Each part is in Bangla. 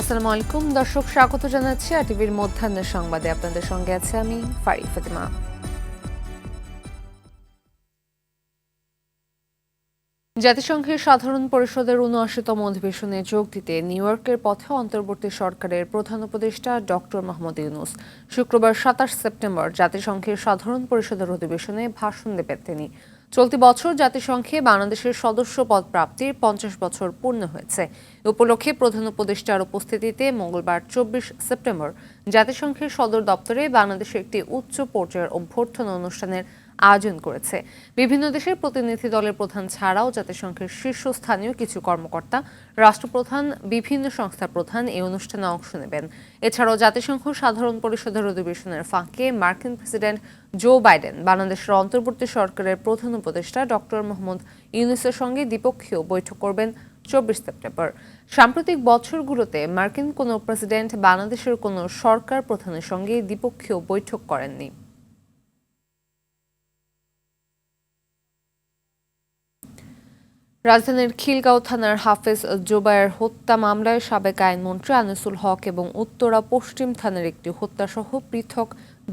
আসসালামু আলাইকুম দর্শক, স্বাগত জানাচ্ছি আরটিভির মধ্যাহ্নের সংবাদে। আপনাদের সঙ্গে আছে আমি ফারি ফাতিমা। জাতিসংঘের সাধারণ পরিষদের ৭৯তম অধিবেশনে যোগ দিতে নিউ ইয়র্কের পথে অন্তর্বর্তী সরকারের প্রধান উপদেষ্টা ডক্টর মোহাম্মদ ইউনূস শুক্রবার ২৭ সেপ্টেম্বর জাতিসংঘের সাধারণ পরিষদের অধিবেশনে ভাষণ দেবেন তিনি। চলতি বছর জাতিসংঘে বাংলাদেশের সদস্য পদ প্রাপ্তির ৫০ বছর পূর্ণ হয়েছে। এ উপলক্ষে প্রধান উপদেষ্টার উপস্থিতিতে মঙ্গলবার ২৪ সেপ্টেম্বর জাতিসংঘের সদর দপ্তরে বাংলাদেশে একটি উচ্চ পর্যায়ের অভ্যর্থনা অনুষ্ঠানের আয়োজন করেছে। বিভিন্ন দেশের প্রতিনিধি দলের প্রধান ছাড়াও জাতিসংঘের শীর্ষস্থানীয় কিছু কর্মকর্তা, রাষ্ট্রপ্রধান, বিভিন্ন সংস্থার প্রধান এই অনুষ্ঠানে অংশ নেবেন। এছাড়াও জাতিসংঘ সাধারণ পরিষদের অধিবেশনের ফাঁকে মার্কিন প্রেসিডেন্ট জো বাইডেন বাংলাদেশের অন্তর্বর্তী সরকারের প্রধান উপদেষ্টা ডক্টর মোহাম্মদ ইউনূসের সঙ্গে দ্বিপক্ষীয় বৈঠক করবেন ২৪ সেপ্টেম্বর। সাম্প্রতিক বছরগুলোতে মার্কিন কোনো প্রেসিডেন্ট বাংলাদেশের কোনো সরকার প্রধানের সঙ্গে দ্বিপক্ষীয় বৈঠক করেননি। রাজধানীর খিলগাঁও থানার হাফেজ জোবায়ের হত্যা মামলায় সাবেক আইনমন্ত্রী আনিসুল হক এবং উত্তরা পশ্চিম থানার একটি হত্যাসহ পৃথক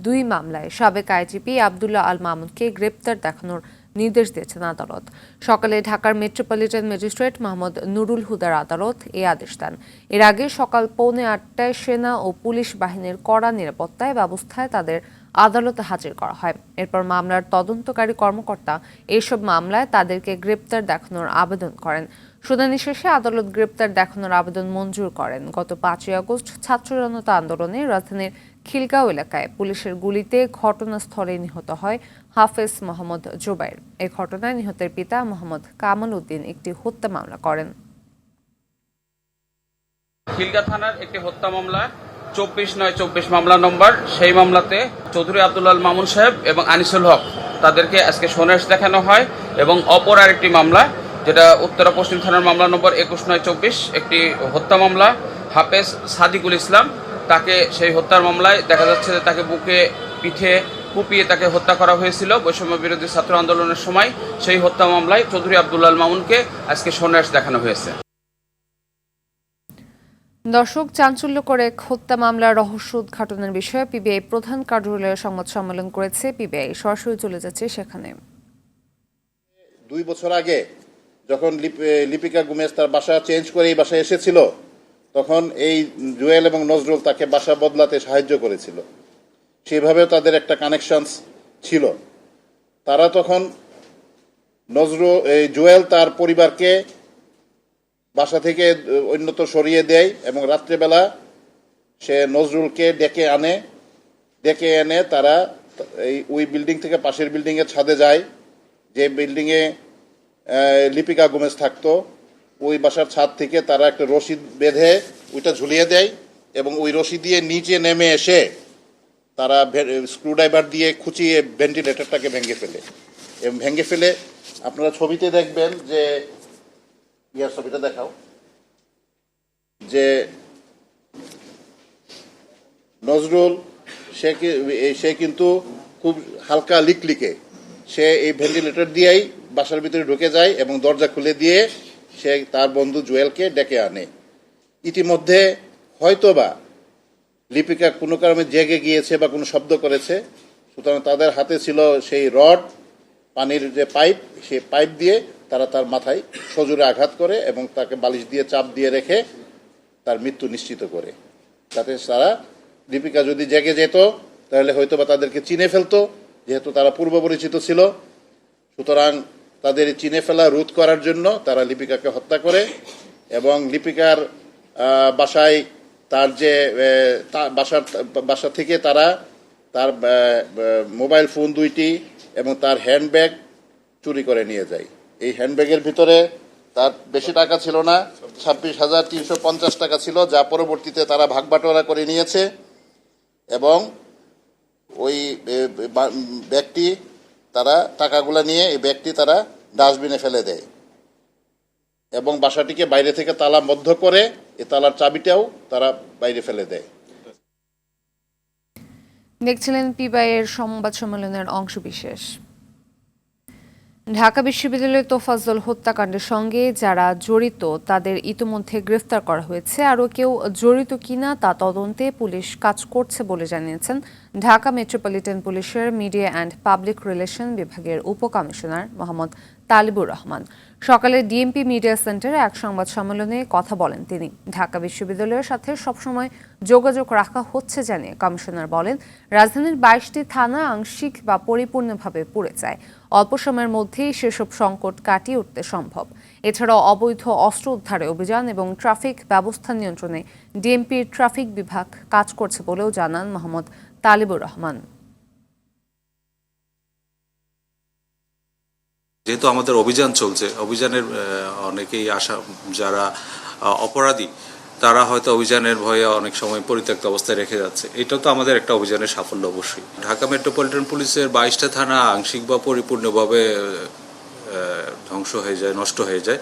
২ মামলায় সাবেক আইজিপি আবদুল্লাহ আল মামুনকে গ্রেপ্তার দেখানোর নির্দেশ দিয়েছেন আদালত। সকালে ঢাকার মেট্রোপলিটন ম্যাজিস্ট্রেট মোহাম্মদ নুরুল হুদার আদালত এই আদেশ দেন। এর আগে সকাল 7:45টায় সেনা ও পুলিশ বাহিনীর কড়া নিরাপত্তায় ব্যবস্থায় তাদের আদালতে হাজির করা হয়। এরপর মামলার তদন্তকারী কর্মকর্তা এসব মামলায় তাদেরকে গ্রেপ্তার দেখানোর আবেদন করেন। শুনানি শেষে আদালত গ্রেপ্তার দেখানোর আবেদন মঞ্জুর করেন। গত ৫ই আগস্ট ছাত্র জনতা আন্দোলনে রাজধানীর খিলগাঁও এলাকায় পুলিশের গুলিতে ঘটনাস্থলে নিহত হয় হাফেজ মোহাম্মদ জোবায়ের। এই ঘটনায় নিহতের পিতা মোহাম্মদ কামাল উদ্দিন একটি হত্যা মামলা করেন। খিলগাঁও থানার একটি হত্যা মামলা ২৪/৯/২৪ মামলা নম্বর, সেই মামলাতে চৌধুরী আবদুল্লাহ আল মামুন সাহেব এবং আনিসুল হক তাদেরকে আজকে সোনাস দেখানো হয়। এবং অপর আরেকটি মামলা, যেটা উত্তরা পশ্চিম থানার মামলা নম্বর ২১/৯/২৪, একটি হত্যা মামলা, হাফেজ সাদিকুল ইসলাম, তাকে সেই হত্যার মামলায় দেখা যাচ্ছে যে তাকে বুকে পিঠে কুপিয়ে তাকে হত্যা করা হয়েছিল বৈষম্য বিরোধী ছাত্র আন্দোলনের সময়। সেই হত্যা মামলায় চৌধুরী আবদুল্লাহ আল মামুনকে আজকে সোনাস দেখানো হয়েছে। দর্শক, চাঞ্চল্যকর এক হত্যা মামলার রহস্য উদ্ঘাটনের বিষয়ে পিবিআই প্রধান কার্যালয়ে সংবাদ সম্মেলন করেছে পিবিআই। সরাসরি চলে যাচ্ছে সেখানে। ২ বছর আগে যখন লিপিকা গুমেজ তার বাসা চেঞ্জ করে এই বাসায় এসেছিল, তখন এই জুয়েল এবং নজরুল তাকে বাসা বদলাতে সাহায্য করেছিল। সেভাবেও তাদের একটা কানেকশনস ছিল। তারা তখন জুয়েল তার পরিবারকে বাসা থেকে অন্যত্র সরিয়ে দেয় এবং রাত্রেবেলা সে নজরুলকে ডেকে এনে তারা ওই বিল্ডিং থেকে পাশের বিল্ডিংয়ের ছাদে যায়, যে বিল্ডিংয়ে লিপিকা গোমেজ থাকতো। ওই বাসার ছাদ থেকে তারা একটা রশি বেঁধে ওইটা ঝুলিয়ে দেয় এবং ওই রশি দিয়ে নিচে নেমে এসে তারা স্ক্রুড্রাইভার দিয়ে খুঁচিয়ে ভেন্টিলেটরটাকে ভেঙে ফেলে আপনারা ছবিতে দেখবেন যে ছবিটা দেখাও, যে নজরুল সে কিন্তু খুব হালকা লিকলিকে, সে এই ভেন্টিলেটর দিয়েই বাসার ভিতরে ঢুকে যায় এবং দরজা খুলে দিয়ে সে তার বন্ধু জুয়েলকে ডেকে আনে। ইতিমধ্যে হয়তোবা লিপিকা কোনো কারণে জেগে গিয়েছে বা কোনো শব্দ করেছে, সুতরাং তাদের হাতে ছিল সেই রড, পানির যে পাইপ, সেই পাইপ দিয়ে তারা তার মাথায় সজোরে আঘাত করে এবং তাকে বালিশ দিয়ে চাপ দিয়ে রেখে তার মৃত্যু নিশ্চিত করে, যাতে তারা লিপিকা যদি জেগে যেত তাহলে হয়তো বা তাদেরকে চিনে ফেলতো, যেহেতু তারা পূর্ব পরিচিত ছিল। সুতরাং তাদের চিনে ফেলা রোধ করার জন্য তারা লিপিকাকে হত্যা করে এবং লিপিকার বাসায় তার যে বাসা থেকে তারা তার মোবাইল ফোন 2টি এবং তার হ্যান্ডব্যাগ চুরি করে নিয়ে যায়। এই হ্যান্ডব্যাগের ভিতরে তার বেশি টাকা ছিল না, 26,350 টাকা ছিল, যা পরবর্তীতে তারা ভাগবাটোয়ারা করে নিয়েছে। এবং ওই ব্যাগটি তারা টাকাগুলো নিয়ে এই ব্যাগটি তারা ডাস্টবিনে ফেলে দেয় এবং বাসাটিকে বাইরে থেকে তালাবদ্ধ করে এই তালার চাবিটাও তারা বাইরে ফেলে দেয়। দেখছিলেন পিবিআই এর সংবাদ সম্মেলনের অংশবিশেষ। ঢাকা বিশ্ববিদ্যালয়ের তোফাজ্জল হত্যাকাণ্ডের সঙ্গে যারা জড়িত তাদের ইতোমধ্যে গ্রেফতার করা হয়েছে। আরও কেউ জড়িত কিনা তা তদন্তে পুলিশ কাজ করছে বলে জানিয়েছেন ঢাকা মেট্রোপলিটন পুলিশের মিডিয়া অ্যান্ড পাবলিক রিলেশন বিভাগের উপকমিশনার মোহাম্মদ তালিবুর রহমান। সকালে ডিএমপি মিডিয়া সেন্টারে এক সংবাদ সম্মেলনে কথা বলেন তিনি। ঢাকা বিশ্ববিদ্যালয়ের সাথে সবসময় যোগাযোগ রাখা হচ্ছে জানিয়ে কমিশনার বলেন, রাজধানীর 22টি থানা আংশিক বা পরিপূর্ণভাবে পুড়ে যায়। অল্প সময়ের মধ্যেই সেসব সংকট কাটিয়ে উঠতে সম্ভব। এছাড়াও অবৈধ অস্ত্র উদ্ধারে অভিযান এবং ট্রাফিক ব্যবস্থা নিয়ন্ত্রণে ডিএমপির ট্রাফিক বিভাগ কাজ করছে বলেও জানান মোহাম্মদ তালিবুর রহমান। যেহেতু আমাদের অভিযান চলছে, অভিযানের অনেকেই আসা যারা অপরাধী তারা হয়তো অভিযানের ভয়ে অনেক সময় পরিত্যক্ত অবস্থায় রেখে যাচ্ছে। এটা তো আমাদের একটা অভিযানের সাফল্য অবশ্যই। ঢাকা মেট্রোপলিটন পুলিশের 22টা থানা আংশিক বা পরিপূর্ণভাবে ধ্বংস হয়ে যায়, নষ্ট হয়ে যায়।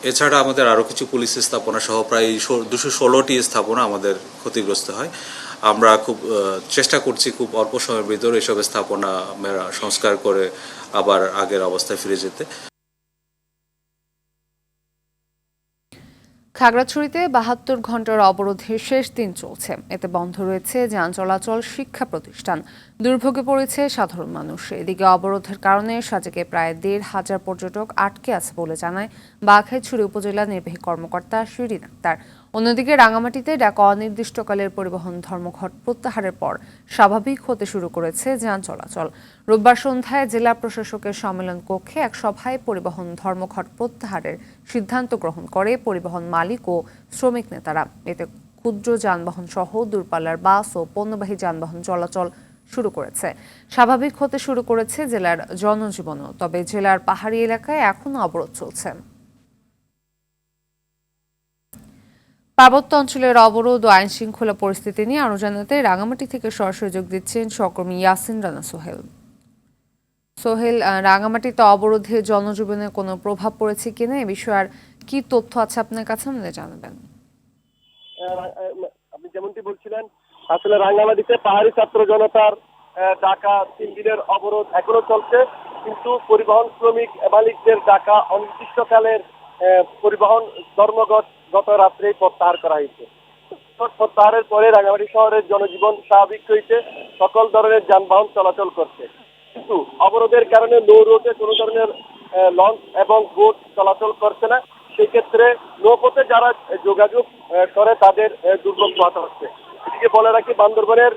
এছাড়া আমাদের আরও কিছু পুলিশ স্থাপনা সহ প্রায় 216টি স্থাপনা আমাদের ক্ষতিগ্রস্ত হয়। আমরা খুব চেষ্টা করছি খুব অল্প সময়ের ভিতরে এসব স্থাপনা সংস্কার করে আবার আগের অবস্থায় ফিরে যেতে। খাগড়াছড়িতে 72 ঘন্টার অবরোধের শেষ দিন চলছে। এতে বন্ধ রয়েছে যান চলাচল, শিক্ষা প্রতিষ্ঠান। দুর্ভোগে পড়েছে সাধারণ মানুষ। এদিকে অবরোধের কারণে সাজেকে প্রায় 1,500 পর্যটক আটকে আছে বলে জানায় বাঘাইছড়ি উপজেলা নির্বাহী কর্মকর্তা শিরিন আক্তার। অন্যদিকে রাঙামাটিতে ডাকা অনির্দিষ্টকালের পরিবহন ধর্মঘট প্রত্যাহারের পর স্বাভাবিক হতে শুরু করেছে যান চলাচল। রোববার সন্ধ্যায় জেলা প্রশাসকের সম্মেলন কক্ষে এক সভায় পরিবহন ধর্মঘট প্রত্যাহারের সিদ্ধান্ত গ্রহণ করে পরিবহন মালিক ও শ্রমিক নেতারা। এতে ক্ষুদ্র যানবাহন সহ দূরপাল্লার বাস ও পণ্যবাহী যানবাহন চলাচল শুরু করেছে। স্বাভাবিক হতে শুরু করেছে জেলার জনজীবনও। তবে জেলার পাহাড়ি এলাকায় এখনো অবরোধ চলছে। পার্বত্য অঞ্চলের অবরোধ ও আইন শৃঙ্খলা পরিস্থিতি নিয়ে আরও জানাতে রাঙামাটি থেকে সরাসরি যোগ দিচ্ছেন সহকর্মী ইয়াসিন রানা সোহেল। সোহেল, রাঙামাটিতে অবরোধে জনজীবনে কোনো প্রভাব পড়েছে কিনা এ বিষয়ে আর কি তথ্য আছে আপনার কাছে আমাদের জানাবেন। আপনি যেমনটি বলছিলেন, আসলে রাঙ্গামাটিতে পাহাড়ি ছাত্র জনতার ডাকা 3 দিনের অবরোধ এখনো চলছে, কিন্তু পরিবহন শ্রমিক মালিকদের ডাকা অনির্দিষ্টকালের পরিবহন ধর্মঘট গত রাত্রেই প্রত্যাহার করা হয়েছে। প্রত্যাহারের পরে রাঙ্গামাটি শহরের জনজীবন স্বাভাবিক হয়েছে, সকল ধরনের যানবাহন চলাচল করছে। কিন্তু অবরোধের কারণে নৌ রুটে কোনো ধরনের লঞ্চ এবং বোট চলাচল করছে না। সেই ক্ষেত্রে নৌপথে যারা যোগাযোগ করে তাদের দুর্ভোগ পোহাতে হচ্ছে। এদিকে বলে রাখি, বান্দরবানের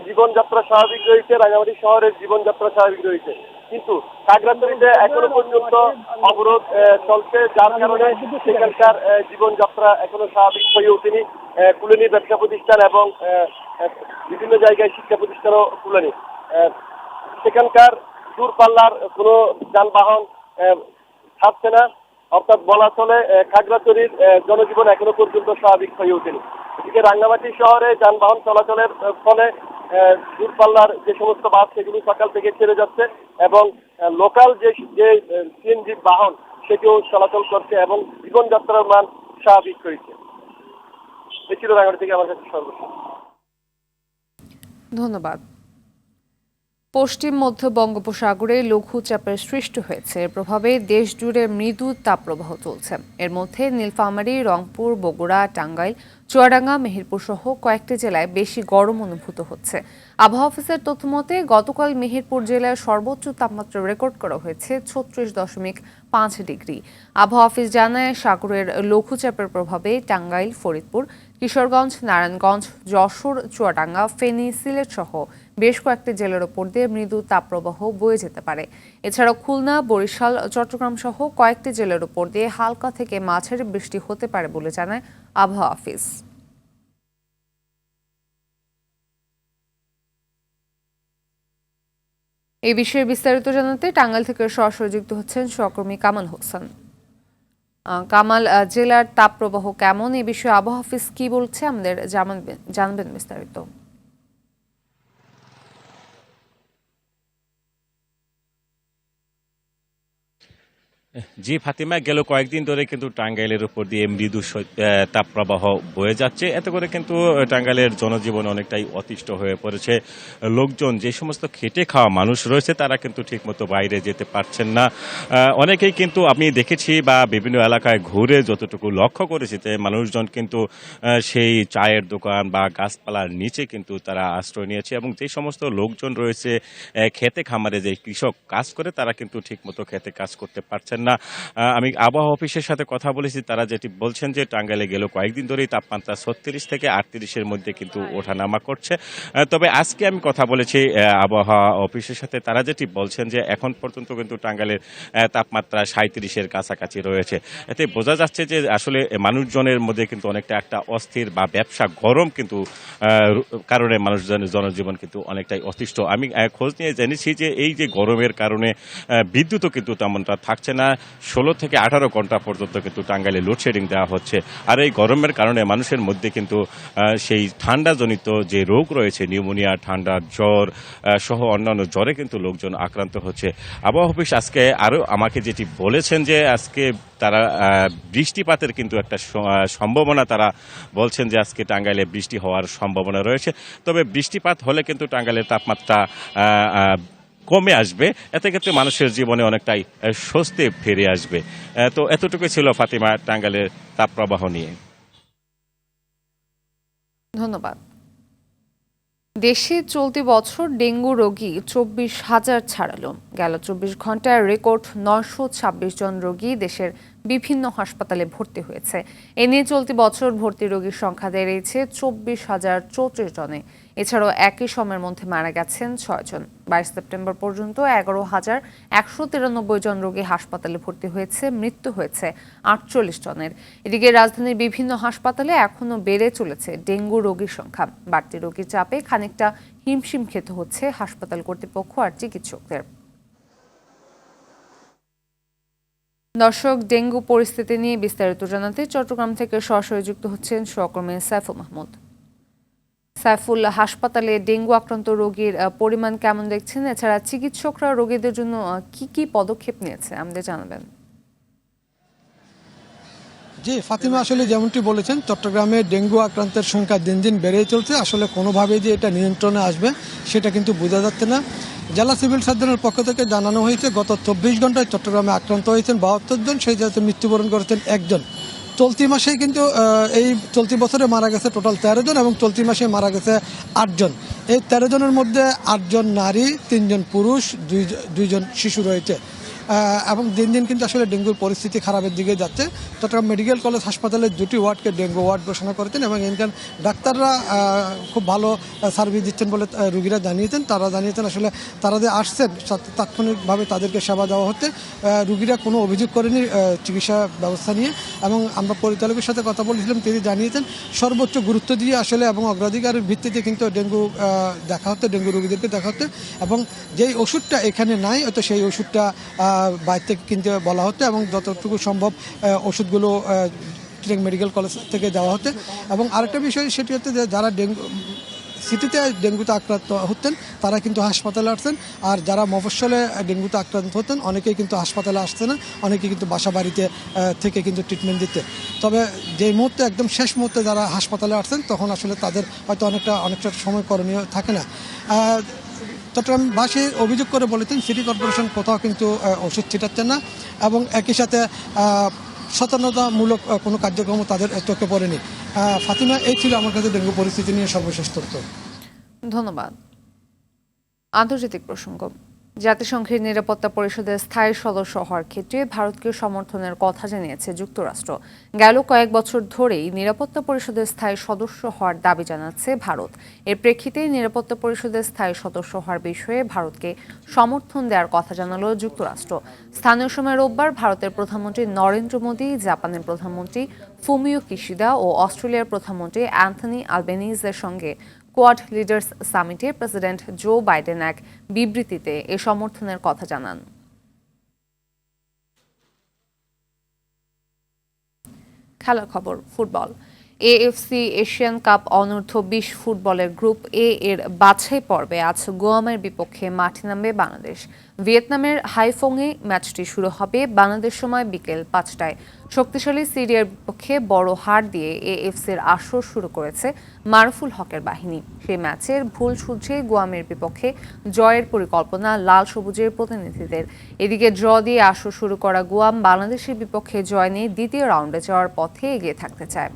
জীবনযাত্রা স্বাভাবিক রয়েছে, রাঙামাটি শহরের জীবনযাত্রা স্বাভাবিক রয়েছে, কিন্তু খাগড়াছড়িতে এখনো পর্যন্ত অবরোধ চলছে, যার কারণে সেখানকার জীবনযাত্রা এখনো স্বাভাবিক হয়ে ওঠেনি। খুলেনি ব্যবসা প্রতিষ্ঠান এবং বিভিন্ন জায়গায় শিক্ষা প্রতিষ্ঠানও খুলেনি। সেখানকার দূরপাল্লার কোনো যানবাহন থাকছে না, অর্থাৎ বলা চলে খাগড়াছড়ির জনজীবন এখনো পর্যন্ত স্বাভাবিক হয়ে ওঠেনি। এদিকে রাঙ্গামাটি শহরে যানবাহন চলাচলের ফলে দূরপাল্লার যে সমস্ত বাস সেগুলো সকাল থেকে ছেড়ে যাচ্ছে এবং লোকাল যে সিএনজি বাহন সেটিও চলাচল করছে এবং জীবনযাত্রার মান স্বাভাবিক হয়েছে। এ ছিল রাঙ্গামাটি থেকে আমার কাছে সর্বশেষ। ধন্যবাদ। পশ্চিম মধ্য বঙ্গোপসাগরে লঘুচাপের সৃষ্টি হয়েছে। এর প্রভাবে দেশ জুড়ে মৃদু তাপপ্রবাহ চলছে। এর মধ্যে নীলফামারী, রংপুর, বগুড়া, টাঙ্গাইল, চুয়াডাঙ্গা, মেহেরপুর সহ কয়েকটি জেলায় বেশি গরম অনুভূত হচ্ছে। আবহাওয়া অফিসের তথ্যমতে গতকাল মেহেরপুর জেলার সর্বোচ্চ তাপমাত্রা রেকর্ড করা হয়েছে 36.5 ডিগ্রি। আবহাওয়া অফিস জানায়, সাগরের লঘুচাপের প্রভাবে টাঙ্গাইল, ফরিদপুর, কিশোরগঞ্জ, নারায়ণগঞ্জ, যশোর, চুয়াডাঙ্গা, ফেনী, সিলেট সহ বেশ কয়েকটি জেলার ওপর দিয়ে মৃদু তাপপ্রবাহ বয়ে যেতে পারে। এছাড়াও খুলনা, বরিশাল, চট্টগ্রাম সহ কয়েকটি জেলার ওপর দিয়ে হালকা থেকে মাঝারি বৃষ্টি হতে পারে বলে জানায় আবহাওয়া অফিস। এই বিষয়ে বিস্তারিত জানাতে টাঙ্গাইল থেকে সরাসরি যুক্ত হচ্ছেন সহকর্মী কামাল হোসেন। কামাল, জেলার তাপপ্রবাহ কেমন, এই বিষয়ে আবহাওয়া অফিস কি বলছে আমাদের জানবেন বিস্তারিত। জি ফাতিমা, গেল কয়েকদিন ধরে কিন্তু টাঙ্গাইলের উপর দিয়ে মৃদু তাপপ্রবাহ বয়ে যাচ্ছে। এতে করে কিন্তু টাঙ্গাইলের জনজীবন অনেকটাই অতিষ্ঠ হয়ে পড়েছে। লোকজন, যে সমস্ত খেটে খাওয়া মানুষ রয়েছে, তারা কিন্তু ঠিকমতো বাইরে যেতে পারছেন না। অনেকেই কিন্তু আমি দেখেছি বা বিভিন্ন এলাকায় ঘুরে যতটুকু লক্ষ্য করেছি, যে মানুষজন কিন্তু সেই চায়ের দোকান বা গাছপালার নিচে কিন্তু তারা আশ্রয় নিয়েছে, এবং যে সমস্ত লোকজন রয়েছে খেতে খামারে, যে কৃষক কাজ করে, তারা কিন্তু ঠিকমতো খেতে কাজ করতে পারছেন না। আমি আবহাওয়া অফিসের সাথে কথা বলেছি, তারা যেটি বলছেন যে টাঙ্গাইলে গেল কয়েকদিন ধরেই তাপমাত্রা 36 থেকে 38-এর মধ্যে কিন্তু ওঠানামা করছে। তবে আজকে আমি কথা বলেছি আবহাওয়া অফিসের সাথে, তারা যেটি বলছেন যে এখন পর্যন্ত কিন্তু টাঙ্গাইলের তাপমাত্রা 37-এর কাছাকাছি রয়েছে। এতে বোঝা যাচ্ছে যে আসলে মানুষজনের মধ্যে কিন্তু অনেকটা একটা অস্থির বা ব্যবসা গরম কিন্তু কারণে মানুষজনের জনজীবন কিন্তু অনেকটাই অতিষ্ঠ। আমি খোঁজ নিয়ে জেনেছি যে এই যে গরমের কারণে বিদ্যুৎও কিন্তু তেমনটা থাকছে না। 16 থেকে 18 ঘন্টা পর্যন্ত কিন্তু টাঙ্গাইলে লোডশেডিং দেওয়া হচ্ছে। আর এই গরমের কারণে মানুষের মধ্যে কিন্তু সেই ঠান্ডাজনিত যে রোগ রয়েছে, নিউমোনিয়া, ঠান্ডা, জ্বর সহ অন্যান্য জ্বরে কিন্তু লোকজন আক্রান্ত হচ্ছে। আবহাওয়া অফিস আজকে আরও আমাকে যেটি বলেছেন যে আজকে তারা বৃষ্টিপাতের কিন্তু একটা সম্ভাবনা, তারা বলছেন যে আজকে টাঙ্গাইলে বৃষ্টি হওয়ার সম্ভাবনা রয়েছে। তবে বৃষ্টিপাত হলে কিন্তু টাঙ্গাইলের তাপমাত্রা কমে আসবে, এতে ক্ষেত্রে মানুষের জীবনে অনেকটাই স্বস্তি ফিরে আসবে। তো এতটুকু ছিল ফাতিমা টাঙ্গাইলের তাপপ্রবাহ নিয়ে। ধন্যবাদ। দেশে চলতি বছর ডেঙ্গু রোগী 24,000 ছাড়ালো। গেল 24 ঘন্টায় রেকর্ড 926 জন রোগী দেশের বিভিন্ন হাসপাতালে ভর্তি হয়েছে। এ নিয়ে চলতি বছর ভর্তি রোগীর সংখ্যা বেড়েছে 24,034 জনে। এছাড়াও একই সময়ের মধ্যে মারা গেছেন 6 জন। 22 সেপ্টেম্বর পর্যন্ত 11,193 জন রোগী হাসপাতালে ভর্তি হয়েছে, মৃত্যু হয়েছে 48 জনের। এদিকে রাজধানীর বিভিন্ন হাসপাতালে এখনও বেড়ে চলেছে ডেঙ্গু রোগীর সংখ্যা। বাড়তি রোগীর চাপে খানিকটা হিমশিম খেতে হচ্ছে হাসপাতাল কর্তৃপক্ষ আর চিকিৎসকদের। দর্শক, ডেঙ্গু পরিস্থিতি নিয়ে বিস্তারিত জানাতে চট্টগ্রাম থেকে সরাসরি যুক্ত হচ্ছেন সহকর্মী সাইফুল মাহমুদ। সাইফুল, হাসপাতালে ডেঙ্গু আক্রান্ত রোগীর পরিমাণ কেমন দেখছেন? এছাড়া চিকিৎসকরা রোগীদের জন্য কি কি পদক্ষেপ নিয়েছে আমাদের জানাবেন। জি ফাতিমা, আসলে যেমনটি বলেছেন, চট্টগ্রামে ডেঙ্গু আক্রান্তের সংখ্যা দিন দিন বেড়েই চলছে। আসলে কোনোভাবে যে এটা নিয়ন্ত্রণে আসবে সেটা কিন্তু বোঝা যাচ্ছে না। জেলা সিভিল সার্জনের পক্ষ থেকে জানানো হয়েছে গত 24 ঘন্টায় চট্টগ্রামে আক্রান্ত হয়েছেন 72 জন, সেই যাতে মৃত্যুবরণ করেছেন একজন। চলতি মাসেই কিন্তু এই চলতি বছরে মারা গেছে টোটাল 13 জন, এবং চলতি মাসে মারা গেছে 8 জন। এই 13 জনের মধ্যে 8 জন নারী, 3 জন পুরুষ, 2 জন শিশু রয়েছে। এবং দিন দিন কিন্তু আসলে ডেঙ্গুর পরিস্থিতি খারাপের দিকে যাচ্ছে। চট্টগ্রাম মেডিকেল কলেজ হাসপাতালের 2টি ওয়ার্ডকে ডেঙ্গু ওয়ার্ড ঘোষণা করেছেন, এবং এখানকার ডাক্তাররা খুব ভালো সার্ভিস দিচ্ছেন বলে রোগীরা জানিয়েছেন। তারা জানিয়েছেন আসলে তারা যে আসছেন তাৎক্ষণিকভাবে তাদেরকে সেবা দেওয়া হচ্ছে। রোগীরা কোনো অভিযোগ করেনি চিকিৎসা ব্যবস্থা নিয়ে। এবং আমরা পরিচালকের সাথে কথা বলেছিলাম, তিনি জানিয়েছেন সর্বোচ্চ গুরুত্ব দিয়ে আসলে এবং অগ্রাধিকারের ভিত্তিতে কিন্তু ডেঙ্গু দেখা হচ্ছে, ডেঙ্গু রোগীদেরকে দেখা হচ্ছে। এবং যেই ওষুধটা এখানে নাই, হয়তো সেই ওষুধটা বাইরে থেকে কিনতে বলা হচ্ছে, এবং যতটুকু সম্ভব ওষুধগুলো মেডিকেল কলেজ থেকে দেওয়া হচ্ছে। এবং আরেকটা বিষয় সেটি হচ্ছে যে যারা সিটিতে ডেঙ্গুতে আক্রান্ত হতেন তারা কিন্তু হাসপাতালে আসছেন, আর যারা মফস্বলে ডেঙ্গুতে আক্রান্ত হতেন অনেকেই কিন্তু হাসপাতালে আসছে না, অনেকেই কিন্তু বাসা বাড়িতে থেকে কিন্তু ট্রিটমেন্ট দিতে। তবে যে মুহূর্তে একদম শেষ মুহূর্তে যারা হাসপাতালে আসছেন, তখন আসলে তাদের হয়তো অনেকটা সময় করণীয় থাকে না। চট্টগ্রামবাসী অভিযোগ করে বলেছেন সিটি কর্পোরেশন কোথাও কিন্তু ওষুধ ছিটাচ্ছেন না, এবং একই সাথে সচেতনতামূলক কোনো কার্যক্রম তাদের চোখে পড়েনি। ফাতিমা, এই ছিল আমার কাছে ডেঙ্গু পরিস্থিতি নিয়ে সর্বশেষ তথ্য। ধন্যবাদ। আন্তর্জাতিক প্রসঙ্গ। জাতিসংঘের নিরাপত্তা পরিষদের স্থায়ী সদস্য হওয়ার ক্ষেত্রে ভারতকে সমর্থনের কথা জানিয়েছে যুক্তরাষ্ট্র। গেল কয়েক বছর ধরেই নিরাপত্তা পরিষদের স্থায়ী সদস্য হওয়ার দাবি জানাচ্ছে ভারত। এর প্রেক্ষিতে নিরাপত্তা পরিষদের স্থায়ী সদস্য হওয়ার বিষয়ে ভারতকে সমর্থন দেওয়ার কথা জানালো যুক্তরাষ্ট্র। স্থানীয় সময় রোববার ভারতের প্রধানমন্ত্রী নরেন্দ্র মোদী, জাপানের প্রধানমন্ত্রী ফুমিও কিশিদা ও অস্ট্রেলিয়ার প্রধানমন্ত্রী অ্যান্থনি আলবেনিজের সঙ্গে কোয়াড লিডার্স সামিটে প্রেসিডেন্ট জো বাইডেন এক বিবৃতিতে এ সমর্থনের কথা জানান। খেলার খবর, ফুটবল। এএফসি এশিয়ান কাপ অনূর্ধ্ব 20 ফুটবলের গ্রুপ এ এর বাছাই পর্বে আজ গুয়ামের বিপক্ষে মাঠে নামবে বাংলাদেশ। ভিয়েতনামের হাইফংয়ে ম্যাচটি শুরু হবে বাংলাদেশ সময় বিকেল 5টায়। শক্তিশালী সিরিয়ার বিপক্ষে বড় হার দিয়ে এএফসির আসর শুরু করেছে মারুফুল হকের বাহিনী। সেই ম্যাচের ভুল শুধরে গুয়ামের বিপক্ষে জয়ের পরিকল্পনা লাল সবুজের প্রতিনিধিদের। এদিকে ড্র দিয়ে আসর শুরু করা গুয়াম বাংলাদেশের বিপক্ষে জয় নিয়ে দ্বিতীয় রাউন্ডে যাওয়ার পথে এগিয়ে থাকতে চায়।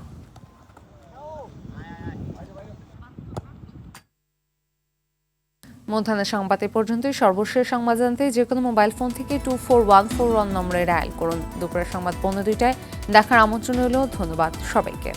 মধ্যাহ্নের সংবাদ এ পর্যন্তই। সর্বশেষ সংবাদ জানতে যে কোনো মোবাইল ফোন থেকে 24141 নম্বরে ডায়াল করুন। দুপুরের সংবাদ 2:15টায় দেখার আমন্ত্রণ রইল। ধন্যবাদ সবাইকে।